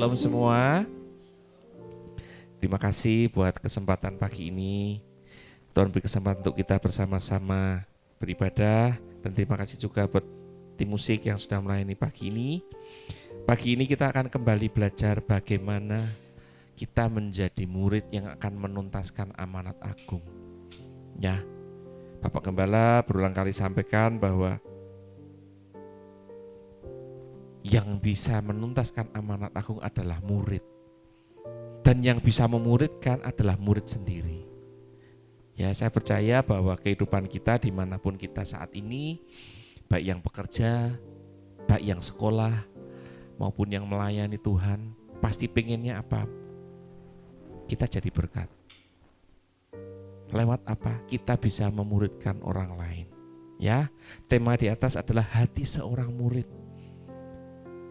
Shalom semua. Terima kasih buat kesempatan pagi ini. Tuhan beri kesempatan untuk kita bersama-sama beribadah. Dan terima kasih juga buat tim musik yang sudah melayani pagi ini. Pagi ini kita akan kembali belajar bagaimana kita menjadi murid yang akan menuntaskan amanat agung. Ya, Bapak Gembala berulang kali sampaikan bahwa yang bisa menuntaskan amanat agung adalah murid. Dan yang bisa memuridkan adalah murid sendiri. Ya, saya percaya bahwa kehidupan kita dimanapun kita saat ini, baik yang bekerja, baik yang sekolah, maupun yang melayani Tuhan, pasti pengennya apa? Kita jadi berkat. Lewat apa? Kita bisa memuridkan orang lain. Ya, tema di atas adalah hati seorang murid.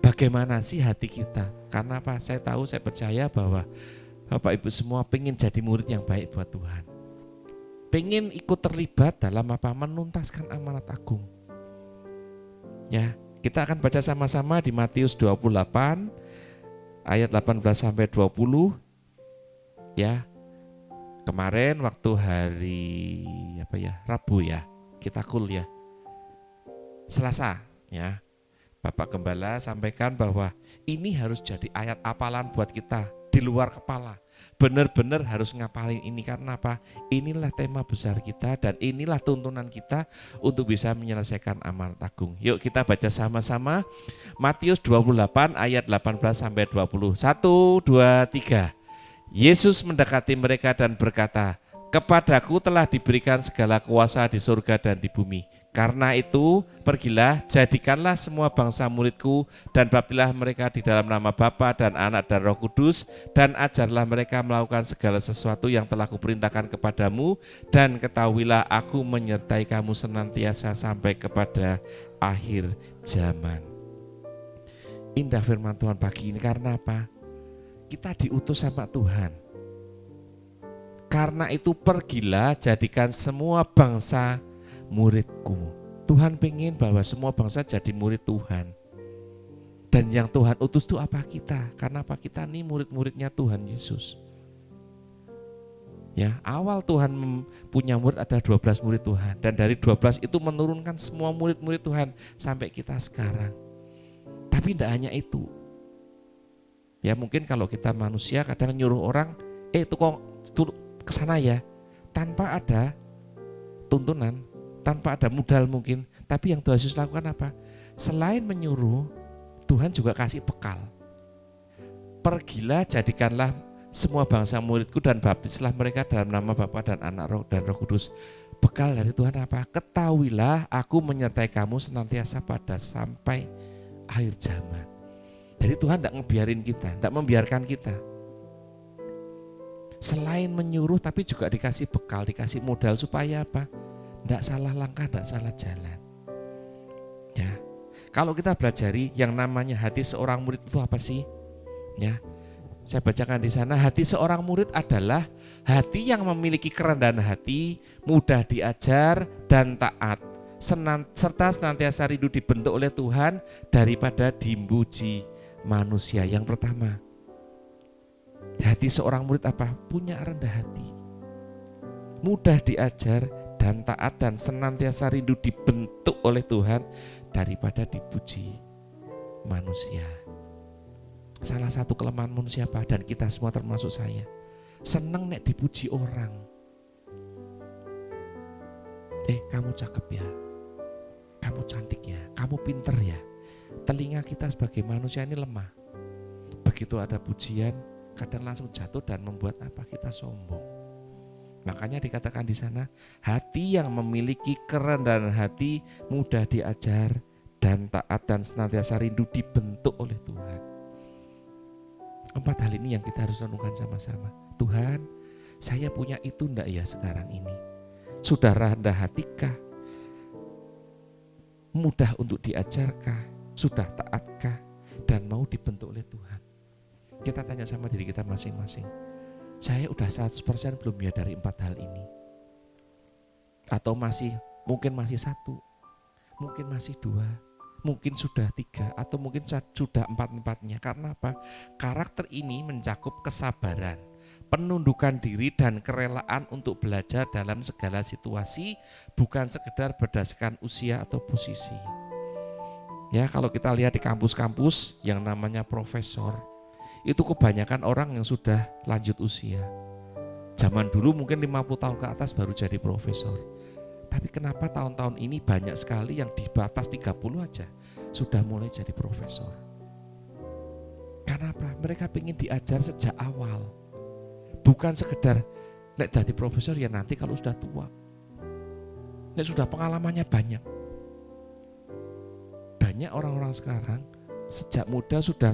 Bagaimana sih hati kita? Karena apa? Saya tahu, saya percaya bahwa Bapak Ibu semua pengen jadi murid yang baik buat Tuhan. Pengen ikut terlibat dalam apa? Menuntaskan amanat agung. Ya, kita akan baca sama-sama di Matius 28 ayat 18 sampai 20. Ya. Kemarin waktu hari Rabu ya, kita kuliah. Selasa ya. Bapak Gembala sampaikan bahwa ini harus jadi ayat hafalan buat kita di luar kepala. Benar-benar harus ngapalin ini karena apa? Inilah tema besar kita dan inilah tuntunan kita untuk bisa menyelesaikan amanat agung. Yuk kita baca sama-sama Matius 28 ayat 18 sampai 20. 1, 2, 3. Yesus mendekati mereka dan berkata, "Kepadaku telah diberikan segala kuasa di surga dan di bumi. Karena itu, pergilah, jadikanlah semua bangsa muridku dan baptilah mereka di dalam nama Bapa dan Anak dan Roh Kudus dan ajarlah mereka melakukan segala sesuatu yang telah kuperintahkan kepadamu dan ketahuilah aku menyertai kamu senantiasa sampai kepada akhir zaman." Indah firman Tuhan pagi ini karena apa? Kita diutus sama Tuhan. Karena itu pergilah, jadikan semua bangsa muridku. Tuhan pengen bahwa semua bangsa jadi murid Tuhan. Dan yang Tuhan utus itu apa? Kita. Karena apa? Kita nih murid-muridnya Tuhan Yesus. Ya, awal Tuhan punya murid ada 12 murid Tuhan. Dan dari 12 itu menurunkan semua murid-murid Tuhan sampai kita sekarang. Tapi tidak hanya itu. Ya mungkin kalau kita manusia kadang nyuruh orang, itu kok ke sana ya, tanpa ada tuntunan, tanpa ada modal mungkin. Tapi yang Tuhan Yesus lakukan apa? Selain menyuruh, Tuhan juga kasih bekal. Pergilah, jadikanlah semua bangsa muridku dan baptislah mereka dalam nama Bapa dan Anak dan Roh Kudus. Bekal dari Tuhan apa? Ketahuilah aku menyertai kamu senantiasa pada sampai akhir zaman. Jadi Tuhan tidak ngebiarin kita, tidak membiarkan kita. Selain menyuruh tapi juga dikasih bekal, dikasih modal supaya apa? Tidak salah langkah, tidak salah jalan. Ya, kalau kita belajari yang namanya hati seorang murid itu apa sih? Ya, saya bacakan di sana. Hati seorang murid adalah hati yang memiliki kerendahan hati, mudah diajar dan taat, serta senantiasa rindu dibentuk oleh Tuhan daripada dimuji manusia. Yang pertama, hati seorang murid apa? Punya rendah hati, mudah diajar dan taat dan senantiasa rindu dibentuk oleh Tuhan daripada dipuji manusia. Salah satu kelemahan manusia apa? Dan kita semua termasuk saya, seneng nek dipuji orang. Kamu cakep ya, kamu cantik ya, kamu pinter ya. Telinga kita sebagai manusia ini lemah. Begitu ada pujian, kadang langsung jatuh dan membuat apa? Kita sombong. Makanya dikatakan di sana, hati yang memiliki kerendahan hati, mudah diajar dan taat dan senantiasa rindu dibentuk oleh Tuhan. 4 hal ini yang kita harus renungkan sama-sama. Tuhan, saya punya itu enggak ya sekarang ini? Sudah rendah hatikah? Mudah untuk diajarkah? Sudah taatkah dan mau dibentuk oleh Tuhan? Kita tanya sama diri kita masing-masing. Saya udah 100% belum ya dari 4 hal ini? Atau mungkin masih 1, mungkin masih 2, mungkin sudah 3 atau mungkin sudah 4-empatnya. Karena apa? Karakter ini mencakup kesabaran, penundukan diri dan kerelaan untuk belajar dalam segala situasi, bukan sekedar berdasarkan usia atau posisi. Ya, kalau kita lihat di kampus-kampus yang namanya profesor, itu kebanyakan orang yang sudah lanjut usia. Zaman dulu mungkin 50 tahun ke atas baru jadi profesor. Tapi kenapa tahun-tahun ini banyak sekali yang di batas 30 aja sudah mulai jadi profesor? Karena apa? Mereka ingin diajar sejak awal. Bukan sekedar nek jadi profesor ya nanti kalau sudah tua. Nek sudah pengalamannya banyak. Banyak orang-orang sekarang sejak muda sudah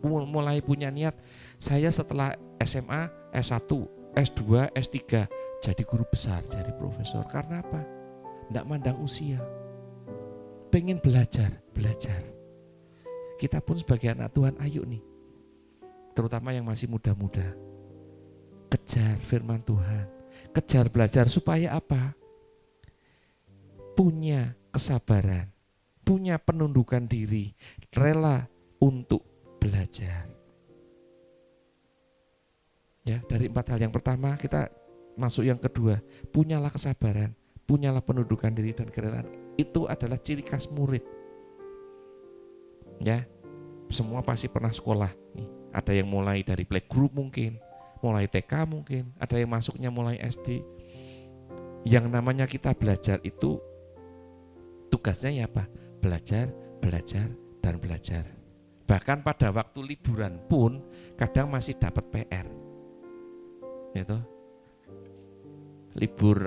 mulai punya niat, saya setelah SMA, S1, S2, S3 jadi guru besar, jadi profesor. Karena apa? Tidak mandang usia, pengen belajar. Kita pun sebagai anak Tuhan, ayo nih, terutama yang masih muda-muda, kejar firman Tuhan, kejar belajar supaya apa? Punya kesabaran, punya penundukan diri, rela untuk belajar. Ya, dari 4 hal yang pertama kita masuk yang kedua, punyalah kesabaran, punyalah penundukan diri dan kerelaan. Itu adalah ciri khas murid. Ya, semua pasti pernah sekolah. Nih, ada yang mulai dari playgroup mungkin, mulai TK mungkin, ada yang masuknya mulai SD. Yang namanya kita belajar itu tugasnya ya apa? Belajar, dan belajar. Bahkan pada waktu liburan pun kadang masih dapat PR. Itu libur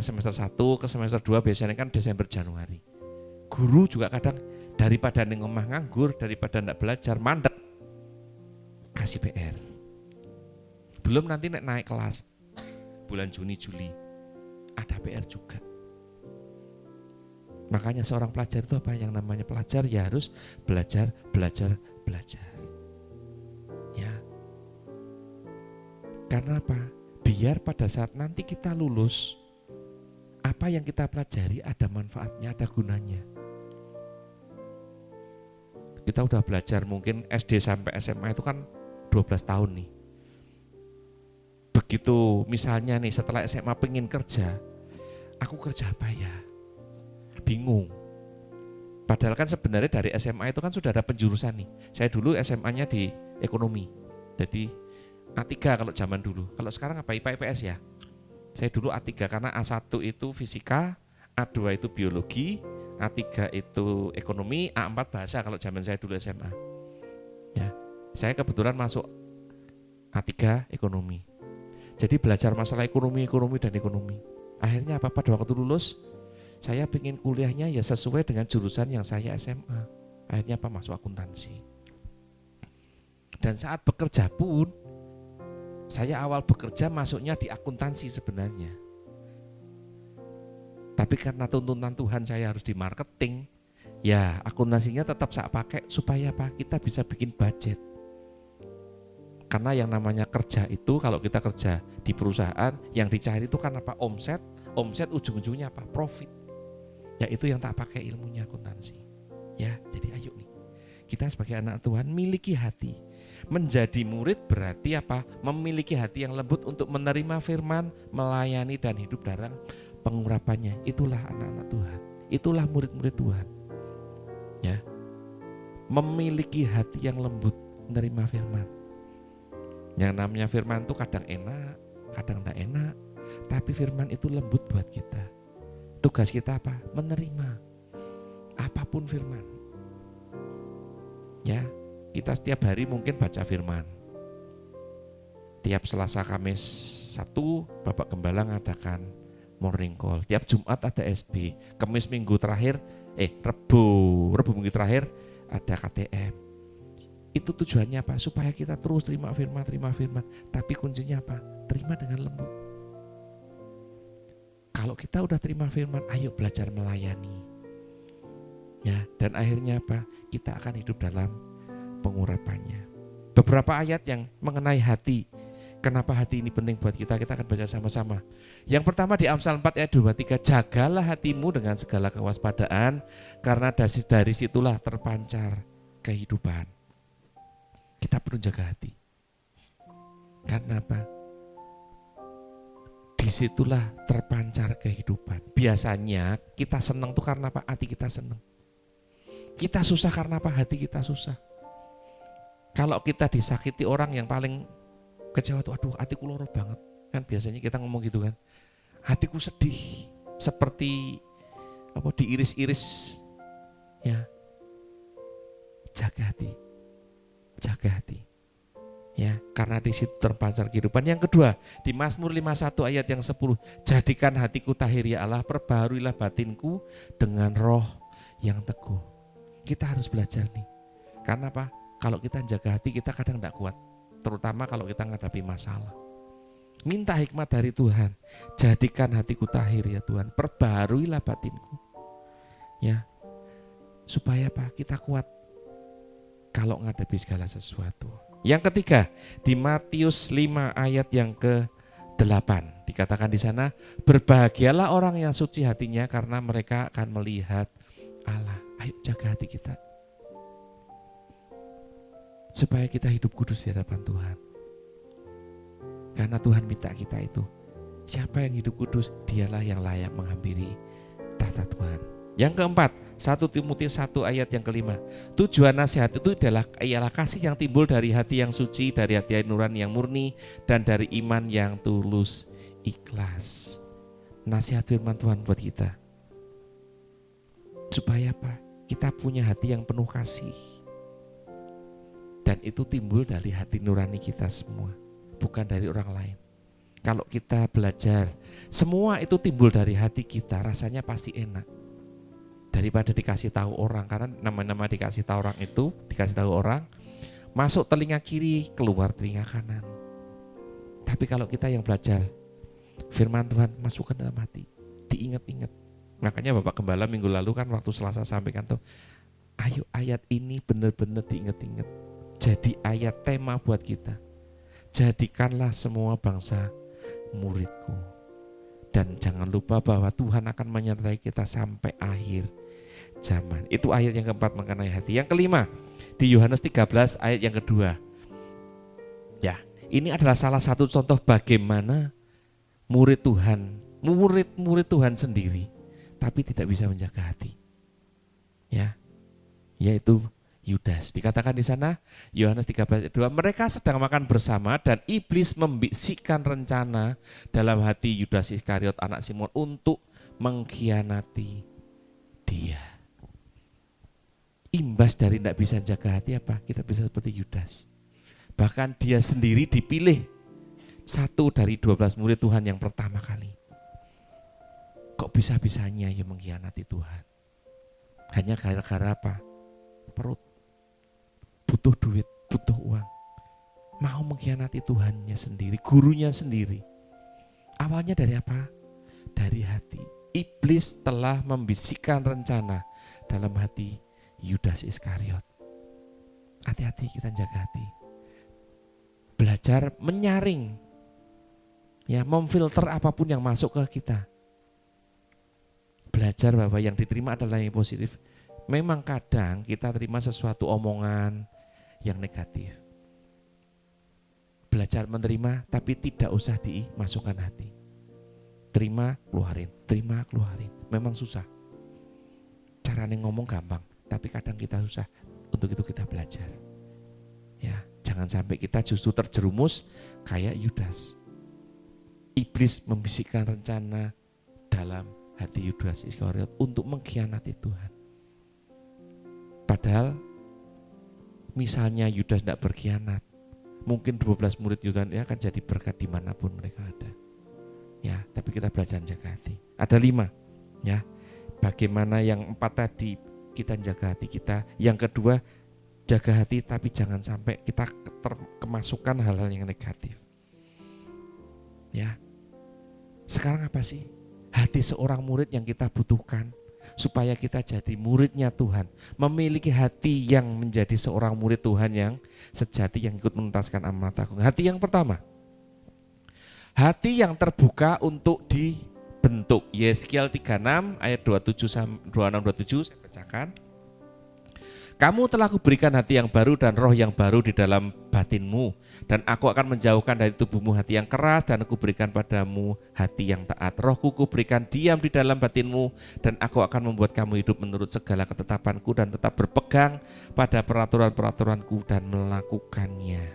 semester 1 ke semester 2 biasanya kan Desember Januari. Guru juga kadang daripada ning omah nganggur, daripada ndak belajar mandek, kasih PR. Belum nanti naik kelas bulan Juni Juli ada PR juga. Makanya seorang pelajar itu apa? Yang namanya pelajar ya harus belajar. Ya. Karena apa? Biar pada saat nanti kita lulus, apa yang kita pelajari ada manfaatnya, ada gunanya. Kita udah belajar mungkin SD sampai SMA itu kan 12 tahun nih. Begitu misalnya nih setelah SMA pengen kerja, aku kerja apa ya? Bingung. Padahal kan sebenarnya dari SMA itu kan sudah ada penjurusan nih. Saya dulu SMA-nya di ekonomi. Jadi A3 kalau zaman dulu. Kalau sekarang apa? IPA IPS ya. Saya dulu A3 karena A1 itu fisika, A2 itu biologi, A3 itu ekonomi, A4 bahasa kalau zaman saya dulu SMA. Ya. Saya kebetulan masuk A3 ekonomi. Jadi belajar masalah ekonomi dan ekonomi. Akhirnya apa? Pada waktu lulus saya pengen kuliahnya ya sesuai dengan jurusan yang saya SMA. Akhirnya apa? Masuk akuntansi. Dan saat bekerja pun saya awal bekerja masuknya di akuntansi sebenarnya. Tapi karena tuntunan Tuhan saya harus di marketing, ya akuntansinya tetap saya pakai supaya apa? Kita bisa bikin budget. Karena yang namanya kerja itu kalau kita kerja di perusahaan yang dicari itu kan apa? Omset ujung-ujungnya apa? Profit. Ya itu yang tak pakai ilmunya akuntansi. Ya, jadi ayo nih. Kita sebagai anak Tuhan miliki hati. Menjadi murid berarti apa? Memiliki hati yang lembut untuk menerima firman, melayani dan hidup dalam pengurapannya. Itulah anak-anak Tuhan. Itulah murid-murid Tuhan. Ya. Memiliki hati yang lembut menerima firman. Yang namanya firman itu kadang enak, kadang tidak enak. Tapi firman itu lembut buat kita. Tugas kita apa? Menerima apapun firman. Ya. Kita setiap hari mungkin baca firman. Tiap Selasa, Kamis, Sabtu Bapak Gembala ngadakan morning call. Tiap Jumat ada SB. Kamis minggu terakhir, Rebu minggu terakhir ada KTM. Itu tujuannya apa? Supaya kita terus terima firman. Tapi kuncinya apa? Terima dengan lembut. Kalau kita udah terima firman, ayo belajar melayani. Ya, dan akhirnya apa? Kita akan hidup dalam pengurapannya. Beberapa ayat yang mengenai hati Kenapa hati ini penting buat kita? Kita akan baca sama-sama. Yang pertama di Amsal 4 ayat 2-3, jagalah hatimu dengan segala kewaspadaan, karena dari situlah terpancar kehidupan. Kita perlu jaga hati. Karena apa? Disitulah terpancar kehidupan. Biasanya kita senang tuh karena apa? Hati kita senang. Kita susah karena apa? Hati kita susah. Kalau kita disakiti orang yang paling kecewa tuh, aduh hatiku loro banget. Kan biasanya kita ngomong gitu kan. Hatiku sedih, seperti apa, diiris-iris. Ya. Jaga hati. Jaga hati. Ya, karena di situ terpancar kehidupan. Yang kedua, di Mazmur 51 ayat yang 10, jadikan hatiku tahir ya Allah, perbaharuilah batinku dengan roh yang teguh. Kita harus belajar nih. Karena apa? Kalau kita jaga hati, kita kadang tidak kuat. Terutama kalau kita menghadapi masalah. Minta hikmat dari Tuhan. Jadikan hatiku tahir ya Tuhan, perbaharuilah batinku. Ya. Supaya apa? Kita kuat kalau menghadapi segala sesuatu. Yang ketiga, di Matius 5 ayat yang ke-8 dikatakan di sana, berbahagialah orang yang suci hatinya karena mereka akan melihat Allah. Ayo jaga hati kita. Supaya kita hidup kudus di hadapan Tuhan. Karena Tuhan minta kita itu. Siapa yang hidup kudus, dialah yang layak menghampiri tahta Tuhan. Yang keempat, 1 Timotius 1 ayat yang ke-5. Tujuan nasihat itu ialah kasih yang timbul dari hati yang suci, dari hati nurani yang murni, dan dari iman yang tulus ikhlas. Nasihat firman Tuhan buat kita. Supaya apa? Kita punya hati yang penuh kasih. Dan itu timbul dari hati nurani kita semua, bukan dari orang lain. Kalau kita belajar, semua itu timbul dari hati kita, rasanya pasti enak. Daripada dikasih tahu orang, karena nama-nama dikasih tahu orang itu, dikasih tahu orang, masuk telinga kiri, keluar telinga kanan. Tapi kalau kita yang belajar, firman Tuhan masukkan dalam hati, diingat-ingat. Makanya Bapak Gembala minggu lalu kan waktu Selasa sampaikan tuh, ayo ayat ini benar-benar diingat-ingat. Jadi ayat tema buat kita. Jadikanlah semua bangsa muridku. Dan jangan lupa bahwa Tuhan akan menyertai kita sampai akhir zaman. Itu ayat yang keempat mengenai hati. Yang kelima, di Yohanes 13 ayat yang kedua. Ya, ini adalah salah satu contoh bagaimana murid Tuhan sendiri tapi tidak bisa menjaga hati. Ya. Yaitu Yudas. Dikatakan di sana Yohanes 13 ayat 2, mereka sedang makan bersama dan iblis membisikkan rencana dalam hati Yudas Iskariot anak Simon untuk mengkhianati dia. Imbas dari tidak bisa jaga hati apa? Kita bisa seperti Yudas. Bahkan dia sendiri dipilih satu dari 12 murid Tuhan yang pertama kali. Kok bisa-bisanya ya mengkhianati Tuhan? Hanya gara-gara apa? Perut. Butuh duit, butuh uang. Mau mengkhianati Tuhannya sendiri, gurunya sendiri. Awalnya dari apa? Dari hati. Iblis telah membisikkan rencana dalam hati Yudas Iskariot. Hati-hati, kita jaga hati. Belajar menyaring, ya, memfilter apapun yang masuk ke kita. Belajar bahwa yang diterima adalah yang positif. Memang kadang kita terima sesuatu omongan yang negatif. Belajar menerima tapi tidak usah dimasukkan hati. Terima, keluarin. Memang susah. Caranya ngomong gampang, tapi kadang kita susah. Untuk itu kita belajar. Ya, jangan sampai kita justru terjerumus kayak Yudas. Iblis membisikkan rencana dalam hati Yudas Iskariot untuk mengkhianati Tuhan. Padahal misalnya Yudas tidak berkhianat, mungkin 12 murid Yudas akan jadi berkat dimanapun mereka ada. Ya, tapi kita belajar jaga hati. Ada 5, ya. Bagaimana yang 4 tadi kita jaga hati kita. Yang kedua, jaga hati tapi jangan sampai kita kemasukan hal-hal yang negatif. Ya. Sekarang apa sih hati seorang murid yang kita butuhkan supaya kita jadi muridnya Tuhan, memiliki hati yang menjadi seorang murid Tuhan yang sejati, yang ikut menuntaskan amanat agung. Hati yang pertama, Hati yang terbuka untuk dibentuk. Yeskiel 36 ayat 26-27 saya bacakan. Kamu telah kuberikan hati yang baru dan roh yang baru di dalam batinmu. Dan aku akan menjauhkan dari tubuhmu hati yang keras dan aku berikan padamu hati yang taat. Rohku kuberikan diam di dalam batinmu dan aku akan membuat kamu hidup menurut segala ketetapanku dan tetap berpegang pada peraturan-peraturanku dan melakukannya.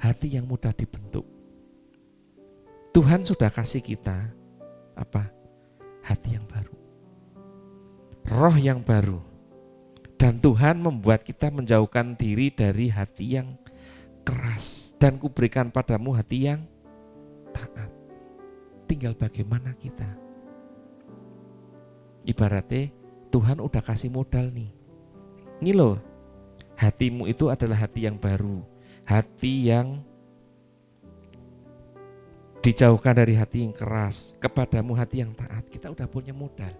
Hati yang mudah dibentuk. Tuhan sudah kasih kita apa? Hati yang baru. Roh yang baru. Dan Tuhan membuat kita menjauhkan diri dari hati yang keras. Dan kuberikan padamu hati yang taat. Tinggal bagaimana kita. Ibaratnya Tuhan udah kasih modal nih. Ini loh, hatimu itu adalah hati yang baru. Hati yang dijauhkan dari hati yang keras. Kepadamu hati yang taat. Kita udah punya modal.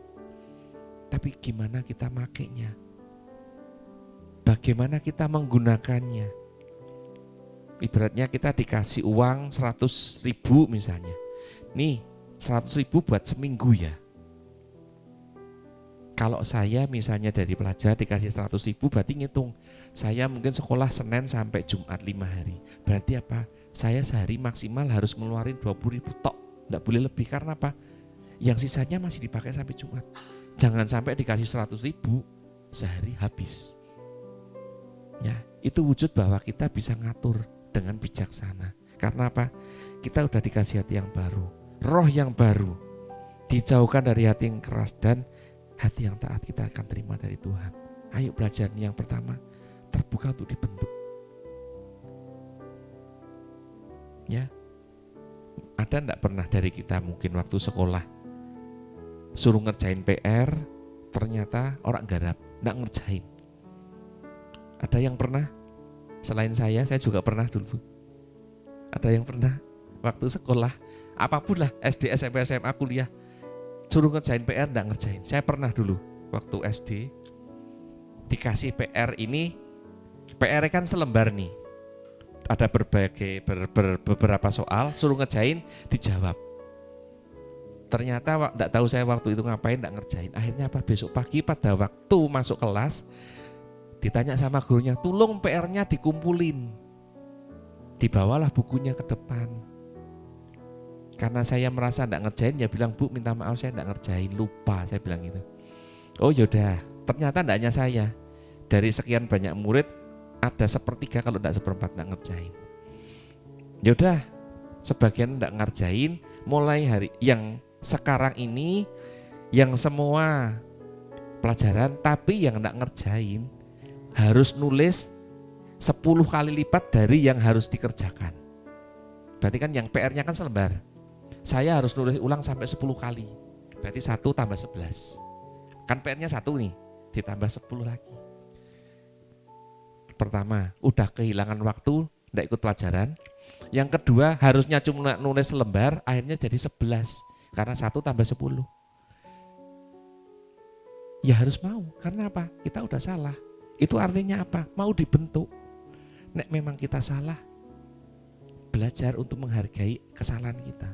Tapi gimana kita makainya? Bagaimana kita menggunakannya? Ibaratnya kita dikasih uang 100.000 misalnya. Nih 100.000 buat seminggu ya. Kalau saya misalnya dari pelajar dikasih 100.000 berarti ngitung. Saya mungkin sekolah Senin sampai Jumat 5 hari. Berarti apa? Saya sehari maksimal harus ngeluarin 20.000 tok. Nggak boleh lebih karena apa? Yang sisanya masih dipakai sampai Jumat. Jangan sampai dikasih 100.000 sehari habis. Ya, itu wujud bahwa kita bisa ngatur dengan bijaksana. Karena apa? Kita udah dikasih hati yang baru, roh yang baru, dijauhkan dari hati yang keras dan hati yang taat kita akan terima dari Tuhan. Ayo belajar nih yang pertama, terbuka untuk dibentuk. Ya, ada enggak pernah dari kita mungkin waktu sekolah suruh ngerjain PR, ternyata orang garap, enggak ngerjain. Ada yang pernah? Selain saya juga pernah dulu. Ada yang pernah waktu sekolah, apapun lah, SD, SMP, SMA, kuliah, suruh ngerjain PR enggak ngerjain. Saya pernah dulu waktu SD dikasih PR ini, PR kan selembar nih. Ada beberapa soal, suruh ngerjain, dijawab. Ternyata enggak tahu saya waktu itu ngapain, enggak ngerjain. Akhirnya apa? Besok pagi pada waktu masuk kelas ditanya sama gurunya, tolong PR-nya dikumpulin. Dibawalah bukunya ke depan. Karena saya merasa enggak ngerjain, ya bilang, Bu minta maaf saya enggak ngerjain, lupa, saya bilang gitu. Oh yaudah, ternyata enggak hanya saya. Dari sekian banyak murid, ada sepertiga kalau enggak seperempat enggak ngerjain. Yaudah, sebagian enggak ngerjain, mulai hari yang sekarang ini, yang semua pelajaran, tapi yang enggak ngerjain, harus nulis 10 kali lipat dari yang harus dikerjakan. Berarti kan yang PR-nya kan selembar. Saya harus nulis ulang sampai 10 kali. Berarti 1 tambah 11. Kan PR-nya 1 nih, ditambah 10 lagi. Pertama, udah kehilangan waktu, enggak ikut pelajaran. Yang kedua, harusnya cuma nulis selembar, akhirnya jadi 11. Karena 1 tambah 10. Ya harus mau, karena apa? Kita udah salah. Itu artinya apa? Mau dibentuk. Nek memang kita salah, belajar untuk menghargai kesalahan kita.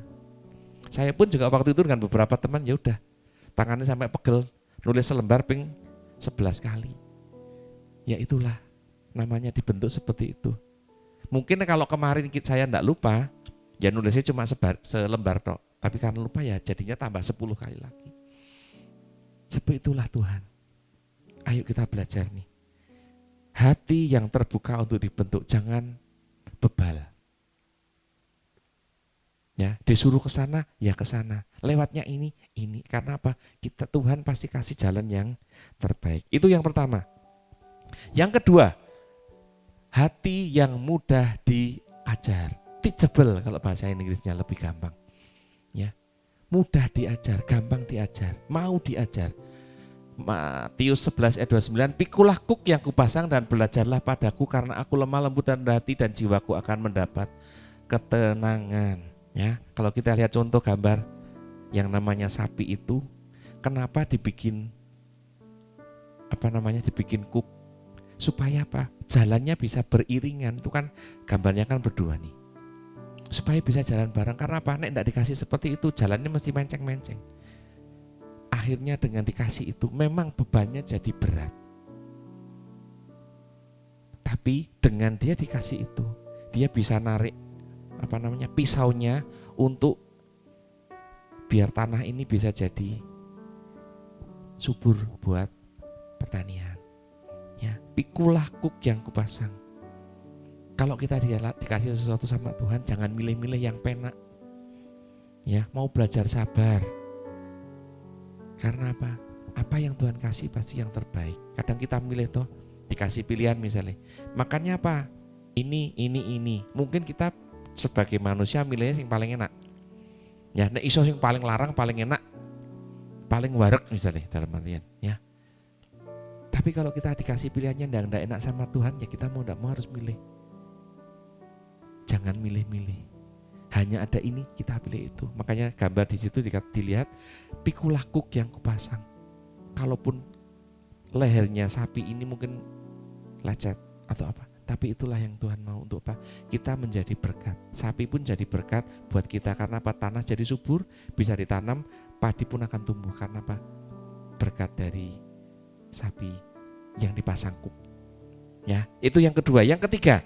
Saya pun juga waktu itu dengan beberapa teman, ya udah, tangannya sampai pegel, nulis selembar ping 11 kali. Ya itulah, namanya dibentuk seperti itu. Mungkin kalau kemarin saya enggak lupa, ya nulisnya cuma selembar tok. Tapi karena lupa ya jadinya tambah 10 kali lagi. Seperti itulah Tuhan. Ayo kita belajar nih. Hati yang terbuka untuk dibentuk, jangan bebal. Ya, disuruh ke sana, ya ke sana. Lewatnya ini. Karena apa? Tuhan pasti kasih jalan yang terbaik. Itu yang pertama. Yang kedua, hati yang mudah diajar. Teachable kalau bahasa Inggrisnya lebih gampang. Ya. Mudah diajar, gampang diajar, mau diajar. Matius 11 ayat 29, pikulah kuk yang kupasang dan belajarlah padaku karena aku lemah lembut dan hati dan jiwaku akan mendapat ketenangan. Ya, kalau kita lihat contoh gambar yang namanya sapi itu, kenapa dibikin dibikin kuk? Supaya apa? Jalannya bisa beriringan. Itu kan gambarnya kan berdua nih. supaya bisa jalan bareng. Karena apa? Nek enggak dikasih seperti itu, jalannya mesti menceng-menceng. Akhirnya dengan dikasih itu memang bebannya jadi berat. Tapi dengan dia dikasih itu, dia bisa narik pisaunya untuk biar tanah ini bisa jadi subur buat pertanian. Ya, pikulah kuk yang kupasang. Kalau kita dikasih sesuatu sama Tuhan, jangan milih-milih yang penak. Ya, mau belajar sabar. Karena apa? Apa yang Tuhan kasih pasti yang terbaik. Kadang kita milih toh, dikasih pilihan misalnya. Makannya apa? Ini. Mungkin kita sebagai manusia milihnya yang paling enak. Ya, nek iso yang paling larang, paling enak, paling warek misalnya dalam artian, ya. Tapi kalau kita dikasih pilihannya ndak enak sama Tuhan, ya kita mau ndak mau harus milih. Jangan milih-milih. Hanya ada ini, kita pilih itu. Makanya gambar di situ dilihat, pikulah kuk yang kupasang. Kalaupun lehernya sapi ini mungkin lecet atau apa, tapi itulah yang Tuhan mau untuk apa? Kita menjadi berkat. Sapi pun jadi berkat buat kita karena apa? Tanah jadi subur, bisa ditanam, padi pun akan tumbuh karena apa? Berkat dari sapi yang dipasang kuk. Ya, itu yang kedua. Yang ketiga,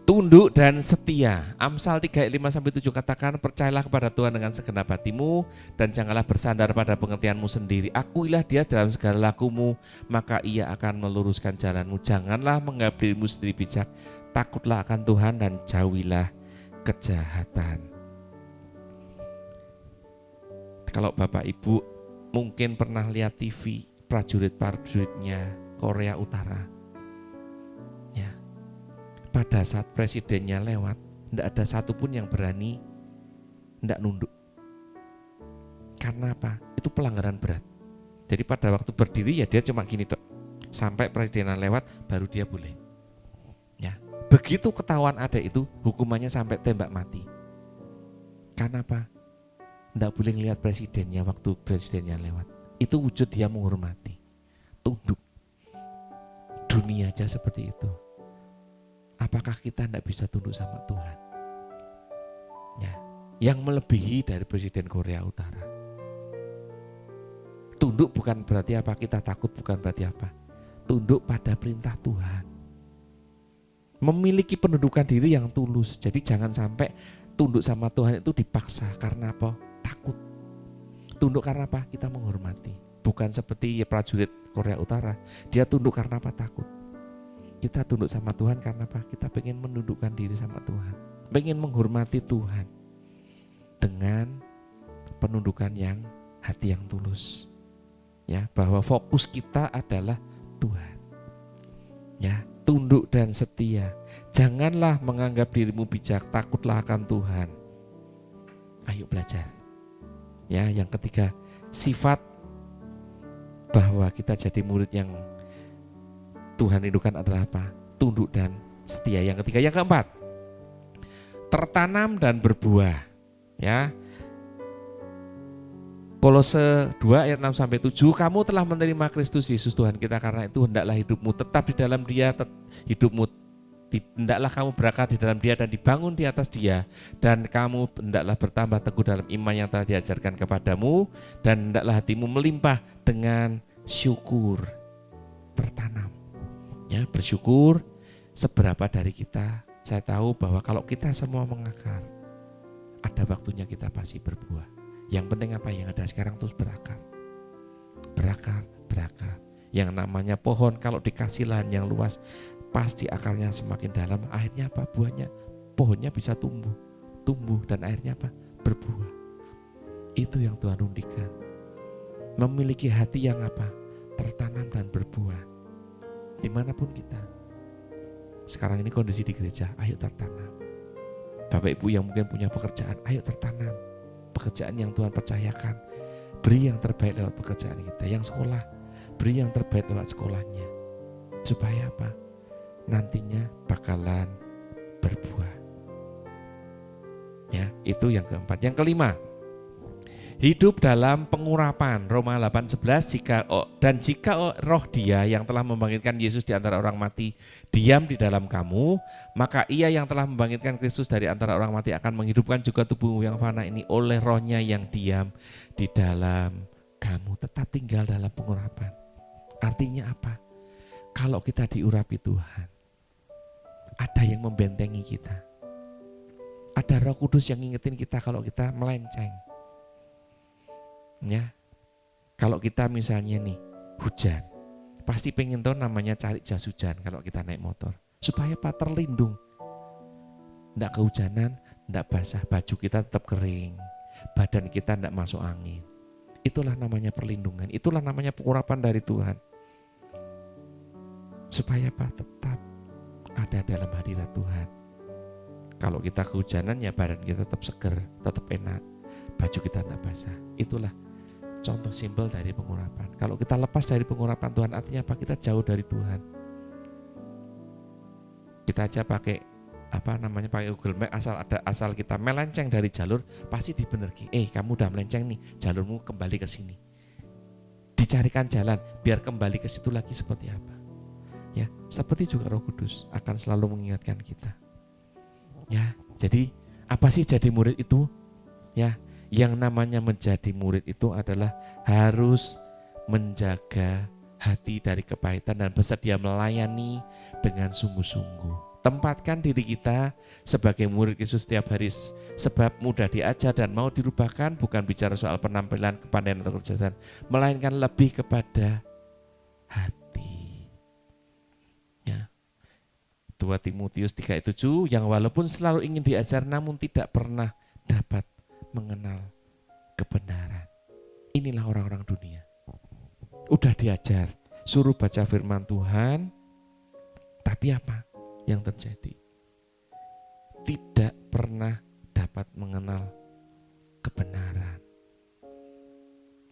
tunduk dan setia. Amsal 3 ayat 5-7 katakan, percayalah kepada Tuhan dengan segenap hatimu dan janganlah bersandar pada pengertianmu sendiri. Akuilah dia dalam segala lakumu, maka ia akan meluruskan jalanmu. Janganlah menganggap dirimu sendiri bijak, takutlah akan Tuhan dan jauhilah kejahatan. Kalau Bapak Ibu mungkin pernah lihat TV prajurit-prajuritnya Korea Utara. Pada saat presidennya lewat, tidak ada satupun yang berani tidak nunduk. Karena apa? Itu pelanggaran berat. Jadi pada waktu berdiri ya dia cuma gini dok. Sampai presidennya lewat baru dia boleh. Ya, begitu ketahuan ada itu, hukumannya sampai tembak mati. Karena apa? Tidak boleh lihat presidennya waktu presidennya lewat. Itu wujud dia menghormati, tunduk. Dunia aja seperti itu. Apakah kita tidak bisa tunduk sama Tuhan? Ya, yang melebihi dari Presiden Korea Utara. Tunduk bukan berarti apa? Kita takut bukan berarti apa? Tunduk pada perintah Tuhan. Memiliki pendudukan diri yang tulus. Jadi jangan sampai tunduk sama Tuhan itu dipaksa karena apa? Takut. Tunduk karena apa? Kita menghormati. Bukan seperti prajurit Korea Utara. Dia tunduk karena apa? Takut. Kita tunduk sama Tuhan karena apa? Kita pengen menundukkan diri sama Tuhan, pengen menghormati Tuhan dengan penundukan yang hati yang tulus. Ya, bahwa fokus kita adalah Tuhan. Ya, tunduk dan setia. Janganlah menganggap dirimu bijak, takutlah akan Tuhan. Ayo belajar. Ya, yang ketiga, sifat bahwa kita jadi murid yang Tuhan rindukan adalah apa? Tunduk dan setia. Yang ketiga, yang keempat, tertanam dan berbuah. Ya. Kolose 2 ayat 6-7, kamu telah menerima Kristus Yesus Tuhan kita, karena itu hendaklah hidupmu tetap di dalam Dia, hendaklah kamu berakar di dalam Dia dan dibangun di atas Dia, dan kamu hendaklah bertambah teguh dalam iman yang telah diajarkan kepadamu, dan hendaklah hatimu melimpah dengan syukur. Tertanam. Ya, bersyukur seberapa dari kita. Saya tahu bahwa kalau kita semua mengakar, ada waktunya kita pasti berbuah. Yang penting apa yang ada sekarang terus berakar. Berakar. Yang namanya pohon kalau dikasih lahan yang luas, pasti akarnya semakin dalam. Akhirnya apa? Buahnya, pohonnya bisa tumbuh dan akhirnya apa? Berbuah. Itu yang Tuhan rindukan. Memiliki hati yang apa? Tertanam dan berbuah. Dimanapun kita. Sekarang ini kondisi di gereja, ayo tertanam. Bapak Ibu yang mungkin punya pekerjaan, ayo tertanam. Pekerjaan yang Tuhan percayakan, beri yang terbaik lewat pekerjaan kita. Yang sekolah, beri yang terbaik lewat sekolahnya. Supaya apa? Nantinya bakalan berbuah. Ya, itu yang keempat. Yang kelima, Hidup dalam pengurapan, Roma 8:11, jika roh Dia yang telah membangkitkan Yesus di antara orang mati diam di dalam kamu, maka Ia yang telah membangkitkan Kristus dari antara orang mati akan menghidupkan juga tubuhmu yang fana ini oleh rohnya yang diam di dalam kamu. Tetap tinggal dalam pengurapan. Artinya apa? Kalau kita diurapi Tuhan, ada yang membentengi kita. Ada Roh Kudus yang ngingetin kita kalau kita melenceng. Ya, kalau kita misalnya nih hujan, pasti pengen tahu namanya cari jas hujan kalau kita naik motor, supaya apa? Terlindung, nggak kehujanan, nggak basah, baju kita tetap kering, badan kita nggak masuk angin. Itulah namanya perlindungan, itulah namanya pengurapan dari Tuhan, supaya apa? Tetap ada dalam hadirat Tuhan. Kalau kita kehujanan ya badan kita tetap seger, tetap enak, baju kita nggak basah. Itulah contoh simpel dari pengurapan. Kalau kita lepas dari pengurapan Tuhan, artinya apa? Kita jauh dari Tuhan. Kita aja pakai pakai Google Map, asal kita melenceng dari jalur, pasti dibenerki. Kamu udah melenceng nih, jalurmu kembali ke sini. Dicarikan jalan biar kembali ke situ lagi seperti apa. Ya, seperti juga Roh Kudus akan selalu mengingatkan kita. Ya, jadi apa sih jadi murid itu? Ya, yang namanya menjadi murid itu adalah harus menjaga hati dari kepahitan dan bersedia melayani dengan sungguh-sungguh. Tempatkan diri kita sebagai murid Yesus setiap hari, sebab mudah diajar dan mau dirubahkan, bukan bicara soal penampilan, kepandaian atau kecerdasan, melainkan lebih kepada hati. Ya. 2 Timotius 3:7, yang walaupun selalu ingin diajar namun tidak pernah dapat mengenal kebenaran. Inilah orang-orang dunia. Udah diajar, suruh baca firman Tuhan, tapi apa yang terjadi? Tidak pernah dapat mengenal kebenaran.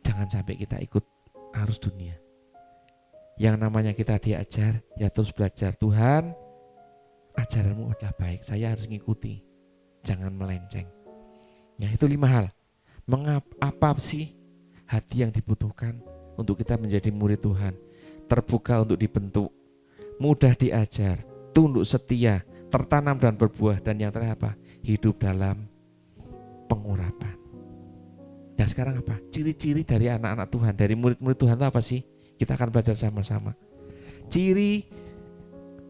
Jangan sampai kita ikut arus dunia. Yang namanya kita diajar, ya terus belajar. Tuhan, ajaranmu adalah baik, saya harus ngikuti. Jangan melenceng. Ya, itu 5 hal. Apa sih hati yang dibutuhkan untuk kita menjadi murid Tuhan? Terbuka untuk dibentuk, mudah diajar, tunduk setia, tertanam dan berbuah, dan yang terakhir apa? Hidup dalam pengurapan. Nah sekarang apa? Ciri-ciri dari anak-anak Tuhan, dari murid-murid Tuhan itu apa sih? Kita akan belajar sama-sama. Ciri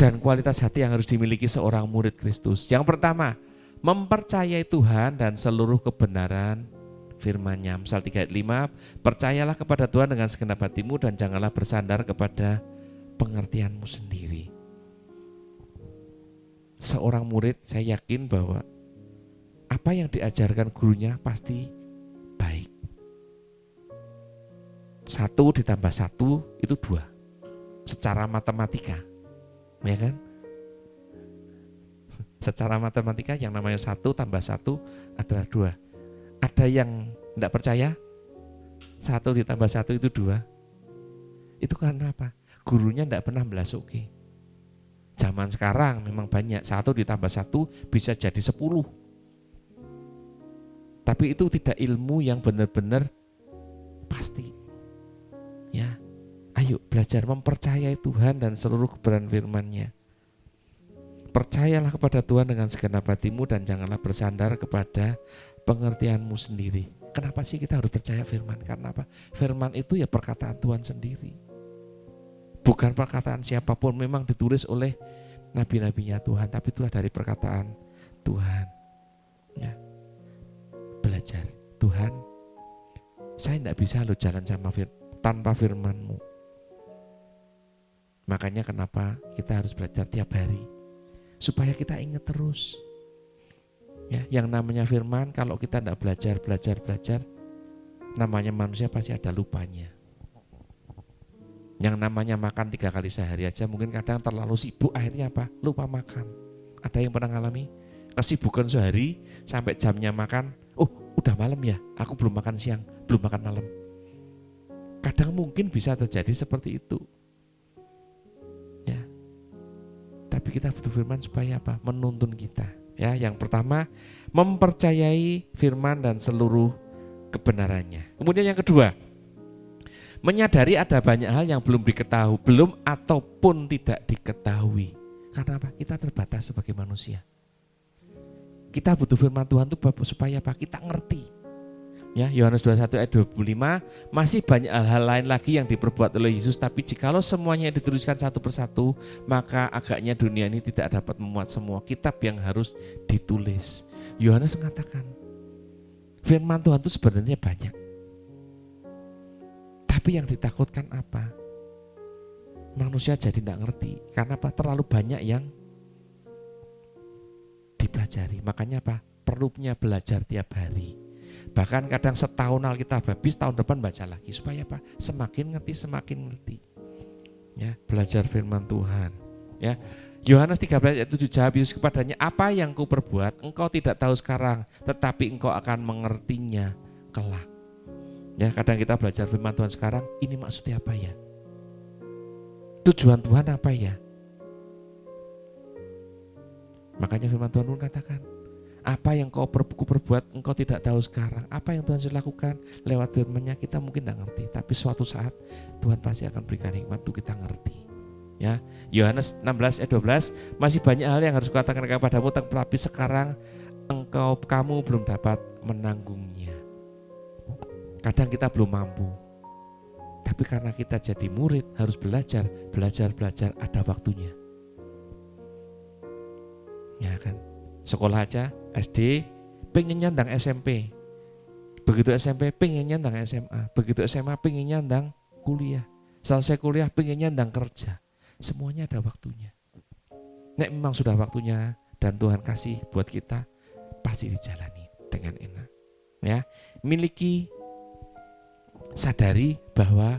dan kualitas hati yang harus dimiliki seorang murid Kristus. Yang pertama, mempercayai Tuhan dan seluruh kebenaran firman-Nya. Amsal 3:5, percayalah kepada Tuhan dengan segenap hatimu dan janganlah bersandar kepada pengertianmu sendiri. Seorang murid, saya yakin bahwa apa yang diajarkan gurunya pasti baik. 1 ditambah 1 itu 2. Secara matematika, ya kan? Secara matematika yang namanya 1 tambah 1 adalah 2. Ada yang tidak percaya 1 ditambah 1 itu 2. Itu karena apa? Gurunya tidak pernah melasuki. Zaman sekarang memang banyak 1 ditambah 1 bisa jadi 10. Tapi itu tidak ilmu yang benar-benar pasti. Ya, ayo belajar mempercayai Tuhan dan seluruh kebenaran firman-Nya. Percayalah kepada Tuhan dengan segenap hatimu dan janganlah bersandar kepada pengertianmu sendiri. Kenapa sih kita harus percaya firman? Karena apa? Firman itu ya perkataan Tuhan sendiri. Bukan perkataan siapapun, memang ditulis oleh nabi-nabinya Tuhan, tapi itulah dari perkataan Tuhan. Ya. Belajar, Tuhan, saya tidak bisa loh jalan tanpa firman-Mu. Makanya kenapa kita harus belajar tiap hari, supaya kita ingat terus. Ya, yang namanya firman, kalau kita tidak belajar, namanya manusia pasti ada lupanya. Yang namanya makan 3 kali sehari aja mungkin kadang terlalu sibuk, akhirnya apa? Lupa makan. Ada yang pernah ngalami? Kesibukan sehari sampai jamnya makan, udah malam ya, aku belum makan siang, belum makan malam. Kadang mungkin bisa terjadi seperti itu. Ya. Tapi kita butuh firman supaya apa? Menuntun kita. Ya, yang pertama, mempercayai firman dan seluruh kebenarannya. Kemudian yang kedua, menyadari ada banyak hal yang belum diketahui, belum ataupun tidak diketahui. Karena apa? Kita terbatas sebagai manusia. Kita butuh firman Tuhan itu supaya apa? Kita ngerti. Ya, Yohanes 21 ayat 25, masih banyak hal-hal lain lagi yang diperbuat oleh Yesus, tapi jikalau semuanya dituliskan satu persatu, maka agaknya dunia ini tidak dapat memuat semua kitab yang harus ditulis. Yohanes mengatakan, firman Tuhan itu sebenarnya banyak. Tapi yang ditakutkan apa? Manusia jadi tidak ngerti. Karena apa? Terlalu banyak yang dipelajari. Makanya apa? Perlunya belajar tiap hari. Bahkan kadang setahun Alkitab habis, tahun depan baca lagi. Supaya apa? Semakin ngerti. Ya, belajar firman Tuhan. Ya, Yohanes 13 ayat 7 jawab Yesus kepadanya, apa yang kau perbuat engkau tidak tahu sekarang, tetapi engkau akan mengertinya kelak. Ya, kadang kita belajar firman Tuhan sekarang, ini maksudnya apa ya? Tujuan Tuhan apa ya? Makanya firman Tuhan pun katakan, apa yang kau perbuat engkau tidak tahu sekarang. Apa yang Tuhan sudah lakukan lewat firman-Nya kita mungkin tidak ngerti, tapi suatu saat Tuhan pasti akan berikan hikmat untuk kita ngerti. Ya, Yohanes 16 ayat 12, masih banyak hal yang harus kukatakan kepadamu, tetapi sekarang kamu belum dapat menanggungnya. Kadang kita belum mampu, tapi karena kita jadi murid harus belajar, ada waktunya. Ya kan, sekolah aja SD pengen nyandang SMP, begitu SMP pengen nyandang SMA, begitu SMA pengen nyandang kuliah, selesai kuliah pengen nyandang kerja. Semuanya ada waktunya. Nek memang sudah waktunya dan Tuhan kasih buat kita, pasti dijalani dengan enak. Ya, sadari bahwa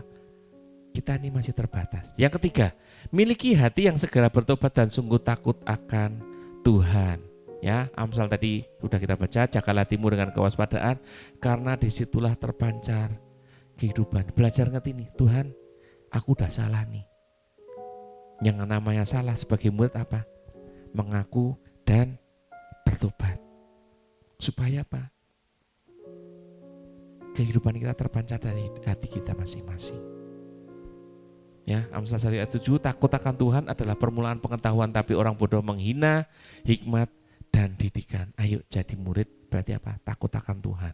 kita ini masih terbatas. Yang ketiga, miliki hati yang segera bertobat dan sungguh takut akan Tuhan. Ya, Amsal tadi sudah kita baca, jagalah hatimu dengan kewaspadaan, karena disitulah terpancar kehidupan. Belajar ngerti nih, Tuhan, aku udah salah nih. Yang namanya salah sebagai murid apa? Mengaku dan bertobat. Supaya apa? Kehidupan kita terpancar dari hati kita masing-masing. Ya, Amsal 1 ayat 7, takut akan Tuhan adalah permulaan pengetahuan, tapi orang bodoh menghina hikmat dan didikan. Ayo jadi murid, berarti apa? Takut akan Tuhan.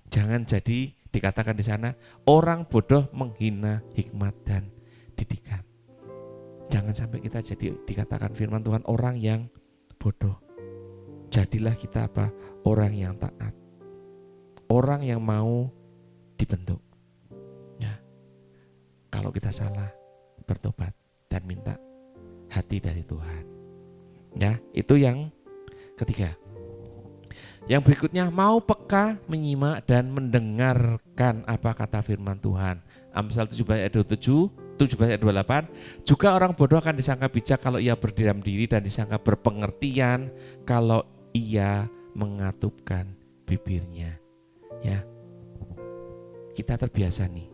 Jangan jadi dikatakan di sana orang bodoh menghina hikmat dan didikan. Jangan sampai kita jadi dikatakan firman Tuhan orang yang bodoh. Jadilah kita apa? Orang yang taat. Orang yang mau dibentuk. Ya. Kalau kita salah, bertobat dan minta hati dari Tuhan. Ya, itu yang ketiga. Yang berikutnya, mau peka, menyimak dan mendengarkan apa kata firman Tuhan. Amsal 17 ayat 27, 17 ayat 28, juga orang bodoh akan disangka bijak kalau ia berdiam diri, dan disangka berpengertian kalau ia mengatupkan bibirnya. Ya, kita terbiasa nih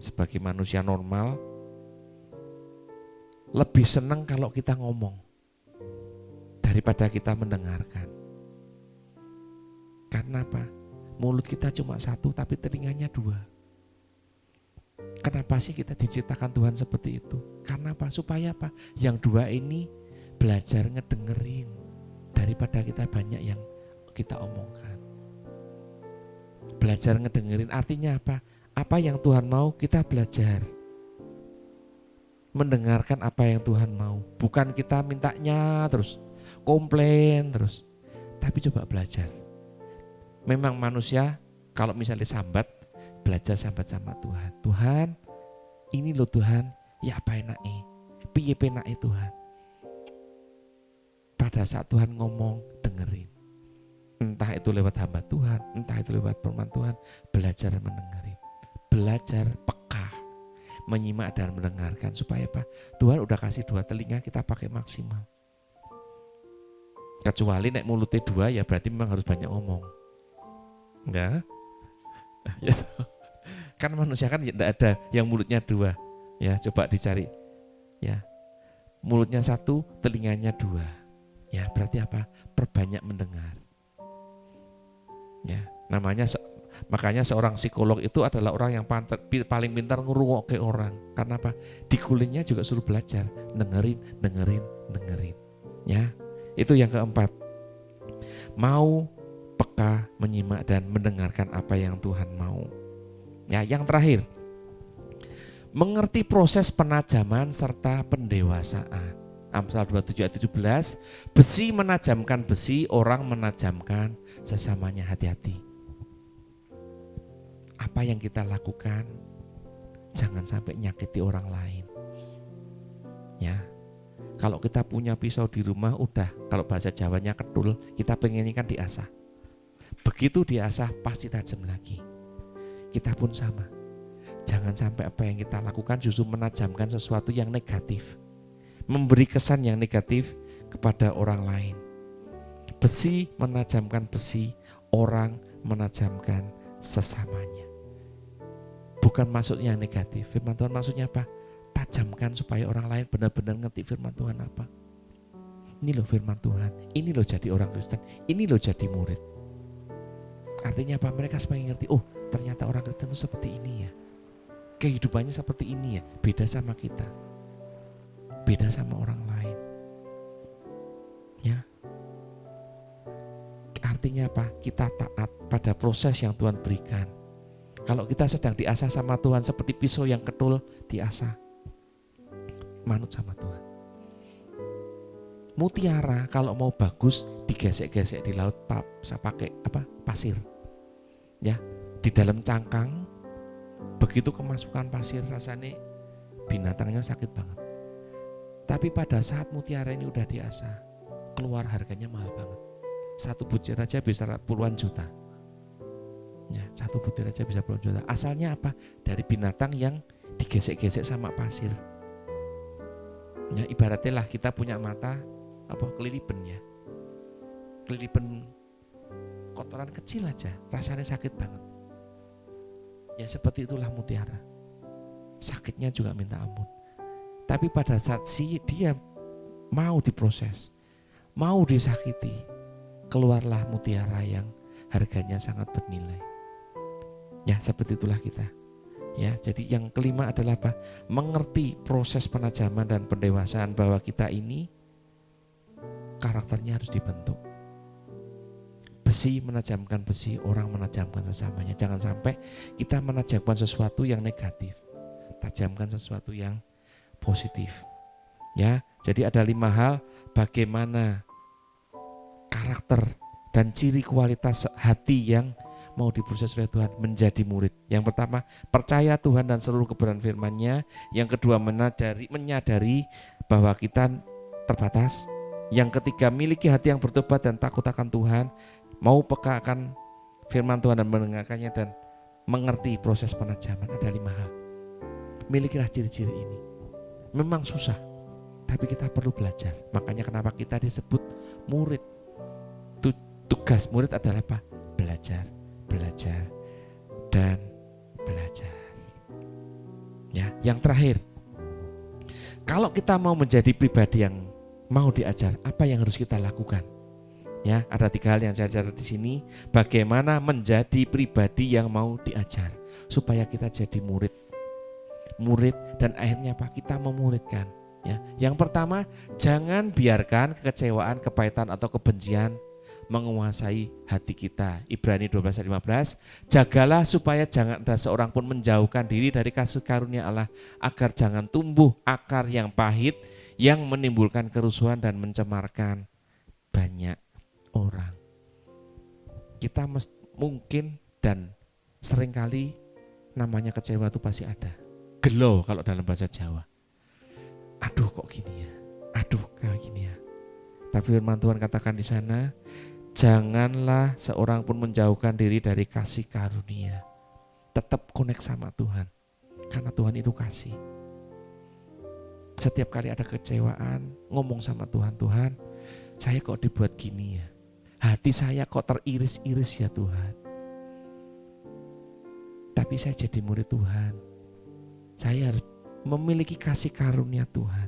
sebagai manusia normal lebih senang kalau kita ngomong daripada kita mendengarkan. Karena apa? Mulut kita cuma satu tapi telinganya dua. Kenapa sih kita diciptakan Tuhan seperti itu? Karena apa? Supaya apa? Yang dua ini belajar ngedengerin daripada kita banyak yang kita omongkan. Belajar ngedengerin artinya apa? Apa yang Tuhan mau kita belajar. Mendengarkan apa yang Tuhan mau. Bukan kita mintanya terus, komplain terus. Tapi coba belajar. Memang manusia kalau misalnya sambat, belajar sambat sama Tuhan. Tuhan, ini loh Tuhan, ya apa enaknya, piye penaknya Tuhan. Pada saat Tuhan ngomong, dengerin. Entah itu lewat hamba Tuhan, entah itu lewat firman Tuhan, belajar mendengarin. Belajar peka, menyimak dan mendengarkan. Supaya apa? Tuhan udah kasih dua telinga, kita pakai maksimal. Kecuali nek mulutnya dua, ya berarti memang harus banyak ngomong. Enggak? Kan manusia kan tidak ada yang mulutnya dua. Ya, coba dicari. Ya, mulutnya satu, telinganya dua. Ya, berarti apa? Perbanyak mendengar. Ya, namanya Makanya seorang psikolog itu adalah orang yang paling pintar ngerungokke orang. Karena apa? Di kulingnya juga suruh belajar, dengerin. Ya, itu yang keempat. Mau peka, menyimak dan mendengarkan apa yang Tuhan mau. Ya, yang terakhir, mengerti proses penajaman serta pendewasaan. Amsal 27 ayat 17, besi menajamkan besi, orang menajamkan sesamanya. Hati-hati. Apa yang kita lakukan jangan sampai nyakiti orang lain. Ya. Kalau kita punya pisau di rumah, udah, kalau bahasa Jawanya ketul, kita pengen kan diasah. Begitu diasah pasti tajam lagi. Kita pun sama. Jangan sampai apa yang kita lakukan justru menajamkan sesuatu yang negatif, memberi kesan yang negatif kepada orang lain. Besi menajamkan besi, orang menajamkan sesamanya. Bukan maksudnya negatif. Firman Tuhan maksudnya apa? Tajamkan supaya orang lain benar-benar ngerti firman Tuhan apa. Ini loh firman Tuhan, ini loh jadi orang Kristen, ini loh jadi murid. Artinya apa? Mereka semakin ngerti, oh ternyata orang Kristen itu seperti ini ya. Kehidupannya seperti ini ya, beda sama kita, beda sama orang lain. Ya, artinya apa? Kita taat pada proses yang Tuhan berikan. Kalau kita sedang diasah sama Tuhan seperti pisau yang ketul diasah, manut sama Tuhan. Mutiara kalau mau bagus digesek-gesek di laut, bisa pakai apa? Pasir. Ya, di dalam cangkang. Begitu kemasukan pasir rasanya binatangnya sakit banget. Tapi pada saat mutiara ini udah diasah, keluar harganya mahal banget. Satu butir aja bisa puluhan juta. Ya, satu butir aja bisa puluhan juta. Asalnya apa? Dari binatang yang digesek-gesek sama pasir. Ya, ibaratnya lah kita punya mata apa kelilipan ya. Kelilipan kotoran kecil aja, rasanya sakit banget. Ya seperti itulah mutiara. Sakitnya juga minta ampun. Tapi pada saat dia mau diproses, mau disakiti, keluarlah mutiara yang harganya sangat bernilai. Ya seperti itulah kita. Ya, jadi yang kelima adalah apa? Mengerti proses penajaman dan pendewasaan, bahwa kita ini karakternya harus dibentuk. Besi menajamkan besi, orang menajamkan sesamanya. Jangan sampai kita menajamkan sesuatu yang negatif, tajamkan sesuatu yang positif. Ya, jadi ada 5 hal bagaimana karakter dan ciri kualitas hati yang mau diproses oleh Tuhan menjadi murid. Yang pertama, percaya Tuhan dan seluruh kebenaran firman-Nya. Yang kedua, menyadari bahwa kita terbatas. Yang ketiga, miliki hati yang bertobat dan takut akan Tuhan, mau peka akan firman Tuhan dan mendengarkannya, dan mengerti proses penajaman. Ada 5 hal. Milikilah ciri-ciri ini. Memang susah, tapi kita perlu belajar. Makanya kenapa kita disebut murid. Tugas murid adalah apa? Belajar dan belajar. Ya, yang terakhir, kalau kita mau menjadi pribadi yang mau diajar, apa yang harus kita lakukan? Ya, ada 3 hal yang saya catat di sini. Bagaimana menjadi pribadi yang mau diajar supaya kita jadi murid dan akhirnya apa? Kita memuridkan. Ya, yang pertama, jangan biarkan kekecewaan, kepahitan atau kebencian menguasai hati kita. Ibrani 12:15, jagalah supaya jangan ada seorang pun menjauhkan diri dari kasih karunia Allah, agar jangan tumbuh akar yang pahit yang menimbulkan kerusuhan dan mencemarkan banyak orang. Kita mungkin dan seringkali namanya kecewa itu pasti ada. Gelo kalau dalam bahasa Jawa. Aduh kok gini ya, aduh kayak gini ya. Tapi firman Tuhan katakan di sana, janganlah seorang pun menjauhkan diri dari kasih karunia. Tetap connect sama Tuhan, karena Tuhan itu kasih. Setiap kali ada kecewaan, ngomong sama Tuhan, Tuhan, saya kok dibuat gini ya, hati saya kok teriris-iris ya Tuhan. Tapi saya jadi murid Tuhan, saya harus memiliki kasih karunia Tuhan,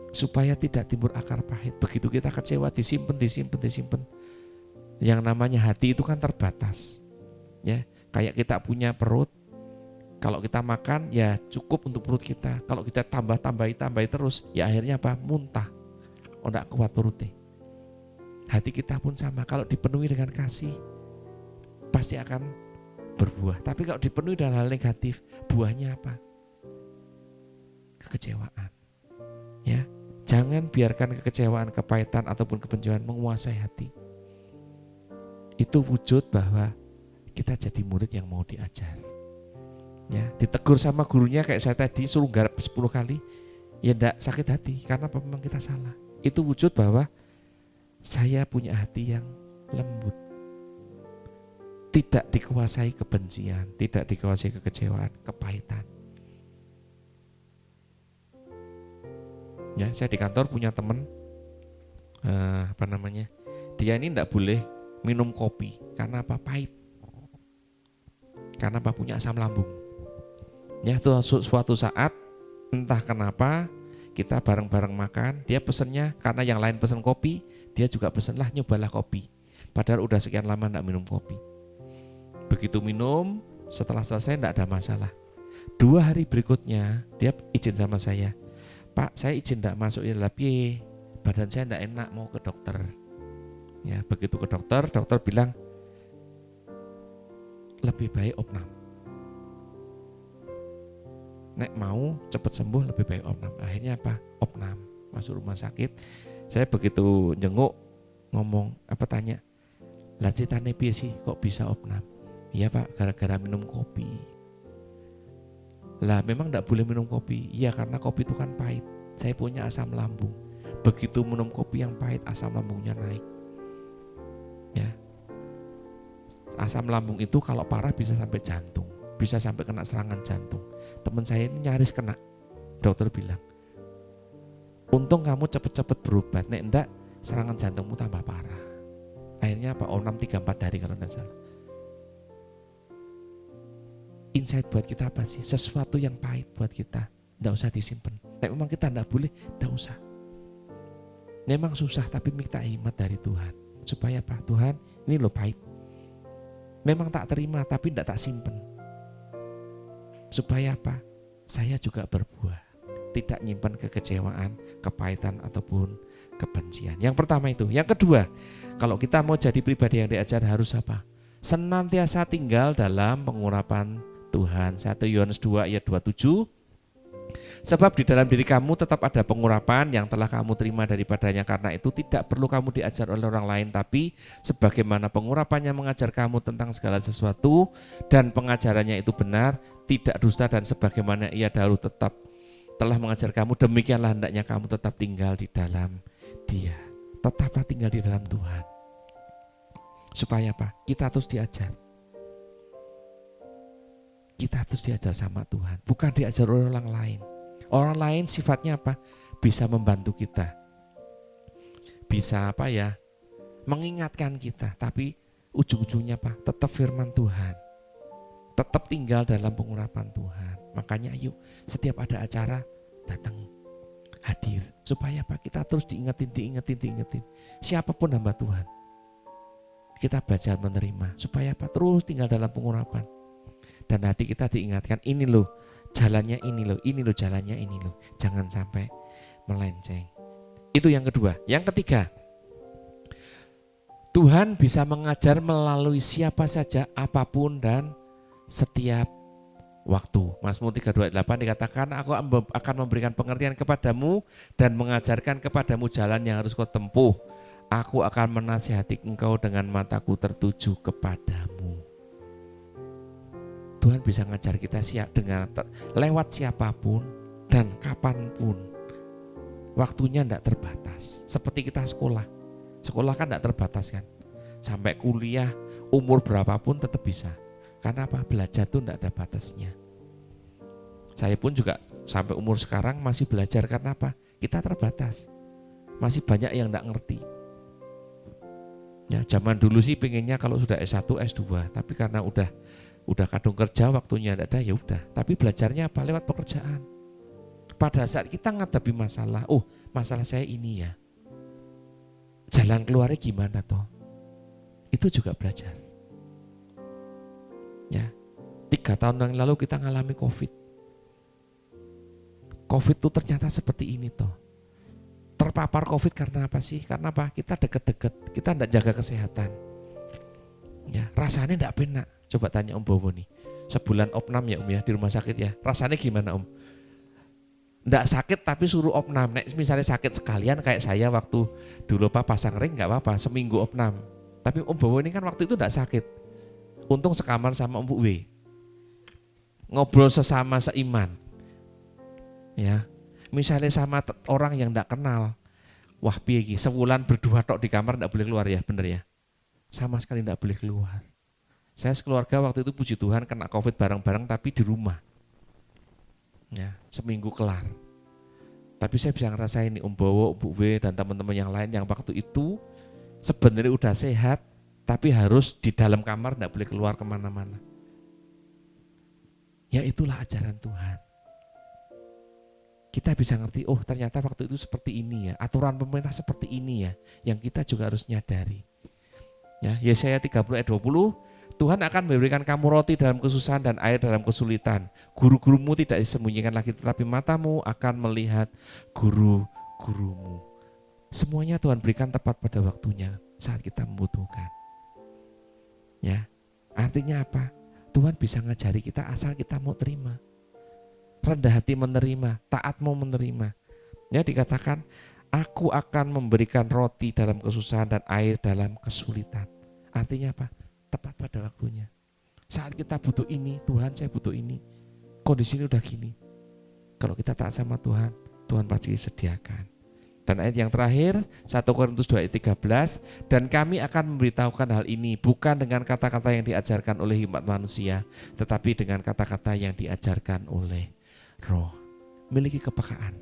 supaya tidak timbul akar pahit. Begitu kita kecewa, disimpan. Yang namanya hati itu kan terbatas. Ya, kayak kita punya perut, kalau kita makan ya cukup untuk perut kita. Kalau kita tambahi terus, ya akhirnya apa? Muntah. Oh, enggak kuat perutnya. Hati kita pun sama, kalau dipenuhi dengan kasih pasti akan berbuah. Tapi kalau dipenuhi dengan hal negatif, buahnya apa? Kekecewaan. Ya, jangan biarkan kekecewaan, kepahitan ataupun kebencian menguasai hati. Itu wujud bahwa kita jadi murid yang mau diajar. Ya, ditegur sama gurunya kayak saya tadi, suruh garap 10 kali, ya enggak sakit hati karena memang kita salah. Itu wujud bahwa saya punya hati yang lembut, tidak dikuasai kebencian, tidak dikuasai kekecewaan, kepahitan. Ya, saya di kantor punya teman, dia ini enggak boleh minum kopi karena apa? Pahit. Karena apa? Punya asam lambung. Ya, tuh suatu saat entah kenapa kita bareng-bareng makan, dia pesennya karena yang lain pesen kopi, dia juga pesenlah nyobalah kopi. Padahal udah sekian lama enggak minum kopi. Begitu minum, setelah selesai enggak ada masalah. 2 hari berikutnya dia izin sama saya, Pak, saya izin enggak masuk tapi badan saya enggak enak, mau ke dokter. Ya, begitu ke dokter, dokter bilang lebih baik opnam. Nek mau cepat sembuh lebih baik opnam. Akhirnya apa? Opnam, masuk rumah sakit. Saya begitu jenguk ngomong, tanya, lah ceritanya piye sih kok bisa opnam? Iya Pak, gara-gara minum kopi. Lah memang enggak boleh minum kopi. Iya, karena kopi itu kan pahit. Saya punya asam lambung. Begitu minum kopi yang pahit, asam lambungnya naik. Ya. Asam lambung itu kalau parah bisa sampai jantung, bisa sampai kena serangan jantung. Teman saya ini nyaris kena. Dokter bilang, untung kamu cepet-cepet berobat, nek enggak serangan jantungmu tambah parah. Akhirnya apa? 6-3-4 hari kalau enggak salah. Insight buat kita apa sih? Sesuatu yang pahit buat kita enggak usah disimpan. Nek memang kita enggak boleh, enggak usah. Memang susah tapi minta hikmat dari Tuhan. Supaya apa? Tuhan, ini loh pahit. Memang tak terima tapi enggak tak simpen. Supaya apa? Saya juga berbuah. Tidak nyimpan kekecewaan, kepahitan ataupun kebencian. Yang pertama itu. Yang kedua, kalau kita mau jadi pribadi yang diajar harus apa? Senantiasa tinggal dalam pengurapan Tuhan. 1 Yohanes 2 ayat 27. Sebab di dalam diri kamu tetap ada pengurapan yang telah kamu terima daripadanya. Karena itu tidak perlu kamu diajar oleh orang lain, tapi sebagaimana pengurapannya mengajar kamu tentang segala sesuatu dan pengajarannya itu benar, tidak dusta, dan sebagaimana ia dahulu tetap telah mengajar kamu, demikianlah hendaknya kamu tetap tinggal di dalam Dia. Tetaplah tinggal di dalam Tuhan. Supaya apa? Kita terus diajar. Kita terus diajar sama Tuhan, bukan diajar oleh orang lain. Orang lain sifatnya apa? Bisa membantu kita, bisa mengingatkan kita, tapi ujung-ujungnya apa? Tetap firman Tuhan, tetap tinggal dalam pengurapan Tuhan. Makanya ayo setiap ada acara datangi, hadir, supaya apa? Kita terus diingetin. Siapapun hamba Tuhan, kita belajar menerima, supaya apa? Terus tinggal dalam pengurapan. Dan hati kita diingatkan, ini loh jalannya, ini loh jalannya, ini loh. Jangan sampai melenceng. Itu yang kedua. Yang ketiga, Tuhan bisa mengajar melalui siapa saja, apapun dan setiap waktu. Mazmur 3:28 dikatakan, aku akan memberikan pengertian kepadamu dan mengajarkan kepadamu jalan yang harus kau tempuh. Aku akan menasihati engkau dengan mataku tertuju kepadamu. Tuhan bisa ngajar kita lewat siapapun dan kapanpun. Waktunya tidak terbatas. Seperti kita sekolah kan tidak terbatas kan. Sampai kuliah umur berapapun tetap bisa. Karena apa? Belajar itu tidak ada batasnya. Saya pun juga sampai umur sekarang masih belajar. Karena apa? Kita terbatas. Masih banyak yang tidak ngerti. Ya, zaman dulu sih pengennya kalau sudah S1, S2, tapi karena udah kadung kerja, waktunya tidak ada, ya udah. Tapi belajarnya apa? Lewat pekerjaan. Pada saat kita menghadapi masalah, masalah saya ini ya, jalan keluarnya gimana toh? Itu juga belajar. Ya, 3 tahun yang lalu kita ngalami COVID. COVID itu ternyata seperti ini toh. Terpapar COVID karena apa sih? Karena apa? Kita deket-deket, kita tidak jaga kesehatan. Ya, rasanya tidak penak. Coba tanya Om Bowo nih. Sebulan opnam ya Om ya di rumah sakit ya. Rasanya gimana Om? Nggak sakit tapi suruh opnam. Nek misalnya sakit sekalian kayak saya waktu dulu pasang ring nggak apa-apa, seminggu opnam. Tapi Om Bowo ini kan waktu itu nggak sakit. Untung sekamar sama Om Bu W. Ngobrol sesama seiman. Ya, misalnya sama orang yang nggak kenal. Wah piye iki, sebulan berdua tok di kamar nggak boleh keluar ya, bener ya? Sama sekali nggak boleh keluar. Saya sekeluarga waktu itu puji Tuhan kena COVID bareng-bareng tapi di rumah. Ya, seminggu kelar. Tapi saya bisa ngerasain nih Om Bowo, Bu W dan teman-teman yang lain yang waktu itu sebenarnya udah sehat tapi harus di dalam kamar, nggak boleh keluar kemana-mana. Ya itulah ajaran Tuhan. Kita bisa ngerti, oh ternyata waktu itu seperti ini ya, aturan pemerintah seperti ini ya, yang kita juga harus nyadari. Ya, Yesaya 30 ayat 20, Tuhan akan memberikan kamu roti dalam kesusahan dan air dalam kesulitan. Guru-gurumu tidak disembunyikan lagi, tetapi matamu akan melihat guru-gurumu. Semuanya Tuhan berikan tepat pada waktunya saat kita membutuhkan. Ya, artinya apa? Tuhan bisa ngajari kita asal kita mau terima. Rendah hati menerima, taat mau menerima. Ya dikatakan, aku akan memberikan roti dalam kesusahan dan air dalam kesulitan. Artinya apa? Tepat pada waktunya. Saat kita butuh ini, Tuhan saya butuh ini. Kondisi ini udah gini. Kalau kita taat sama Tuhan, Tuhan pasti sediakan. Dan ayat yang terakhir, 1 Korintus 2 ayat 13, dan kami akan memberitahukan hal ini bukan dengan kata-kata yang diajarkan oleh hikmat manusia, tetapi dengan kata-kata yang diajarkan oleh Roh. Miliki kepekaan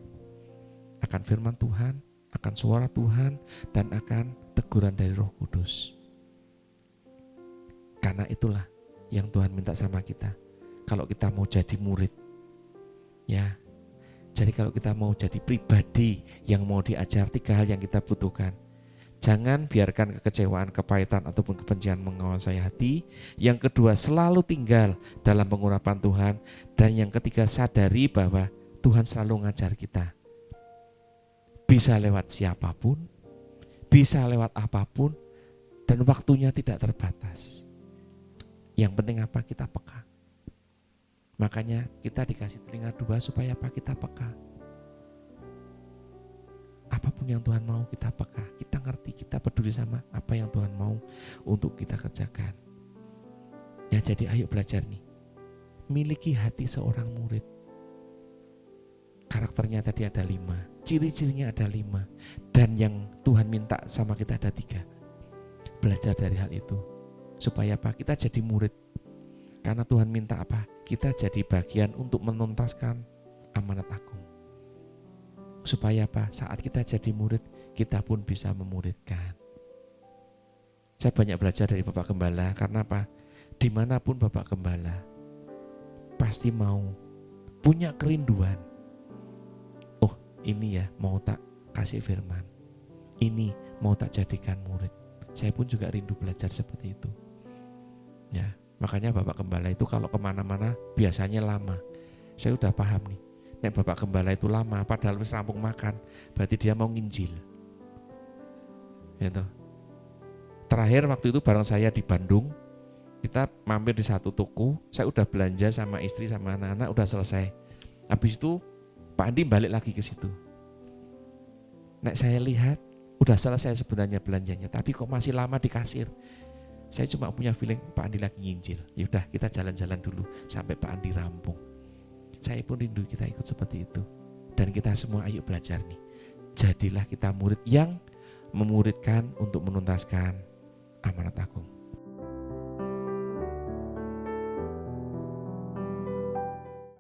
akan firman Tuhan, akan suara Tuhan, dan akan teguran dari Roh Kudus. Karena itulah yang Tuhan minta sama kita. Kalau kita mau jadi murid, ya. Jadi kalau kita mau jadi pribadi yang mau diajar 3 hal yang kita butuhkan. Jangan biarkan kekecewaan, kepahitan ataupun kebencian menguasai hati. Yang kedua, selalu tinggal dalam pengurapan Tuhan. Dan yang ketiga, sadari bahwa Tuhan selalu ngajar kita. Bisa lewat siapapun, bisa lewat apapun, dan waktunya tidak terbatas. Yang penting apa? Kita peka. Makanya kita dikasih telinga 2 supaya apa? Kita peka. Apapun yang Tuhan mau kita peka, kita ngerti, kita peduli sama apa yang Tuhan mau untuk kita kerjakan. Ya jadi ayo belajar nih. Miliki hati seorang murid. Karakternya tadi ada 5, ciri-cirinya ada 5. Dan yang Tuhan minta sama kita ada 3. Belajar dari hal itu. Supaya apa? Kita jadi murid. Karena Tuhan minta apa? Kita jadi bagian untuk menuntaskan amanat agung. Supaya apa? Saat kita jadi murid, kita pun bisa memuridkan. Saya banyak belajar dari Bapak Gembala. Karena apa? Dimanapun Bapak Gembala, pasti mau punya kerinduan. Oh ini ya mau tak kasih firman. Ini mau tak jadikan murid. Saya pun juga rindu belajar seperti itu. Ya, makanya Bapak Gembala itu kalau kemana-mana biasanya lama. Saya udah paham nih. Nek Bapak Gembala itu lama, padahal wis rampung makan, berarti dia mau nginjil. Gitu. Terakhir waktu itu bareng saya di Bandung, kita mampir di satu toko, saya udah belanja sama istri sama anak-anak, udah selesai. Habis itu Pak Andi balik lagi ke situ. Nek saya lihat, udah selesai sebenarnya belanjanya, tapi kok masih lama di kasir. Saya cuma punya feeling Pak Andi lagi nginjil. Yaudah kita jalan-jalan dulu sampai Pak Andi rampung. Saya pun rindu kita ikut seperti itu. Dan kita semua ayo belajar nih. Jadilah kita murid yang memuridkan untuk menuntaskan amanat agung.